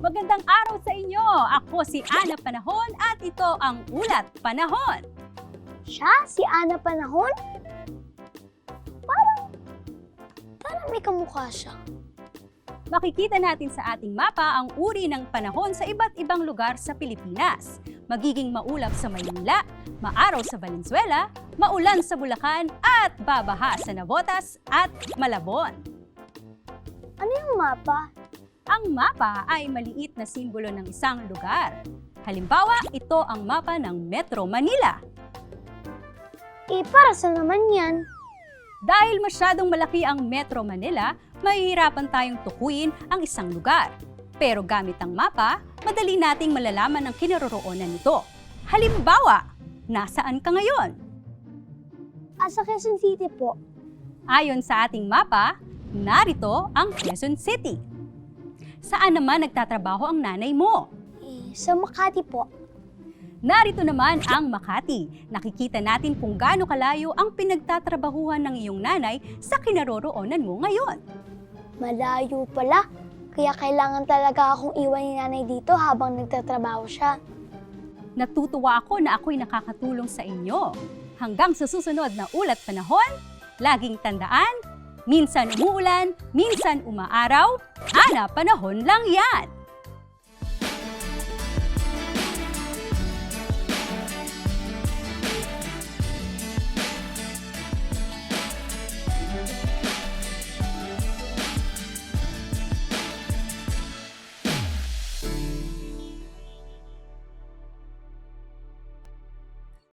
Magandang araw sa inyo! Ako si Ana Panahon at ito ang Ulat Panahon. Siya? Si Ana Panahon? Parang may kamukha siya. Makikita natin sa ating mapa ang uri ng panahon sa iba't ibang lugar sa Pilipinas. Magiging maulap sa Maynila, maaraw sa Valenzuela, maulan sa Bulacan at babaha sa Navotas at Malabon. Ano yung mapa? Ang mapa ay maliit na simbolo ng isang lugar. Halimbawa, ito ang mapa ng Metro Manila. Para saan naman yan? Dahil masyadong malaki ang Metro Manila, mahihirapan tayong tukuyin ang isang lugar. Pero gamit ang mapa, madali nating malalaman ang kinaroroonan nito. Halimbawa, nasaan ka ngayon? Sa Quezon City po. Ayon sa ating mapa, narito ang Quezon City. Saan naman nagtatrabaho ang nanay mo? Sa Makati po. Narito naman ang Makati. Nakikita natin kung gaano kalayo ang pinagtatrabahuhan ng iyong nanay sa kinaroroonan mo ngayon. Malayo pala. Kaya kailangan talaga akong iwan ni nanay dito habang nagtatrabaho siya. Natutuwa ako na ako'y nakakatulong sa inyo. Hanggang sa susunod na Ulat Panahon, laging tandaan, minsan umuulan, minsan umaaraw, Ana Panahon lang yan!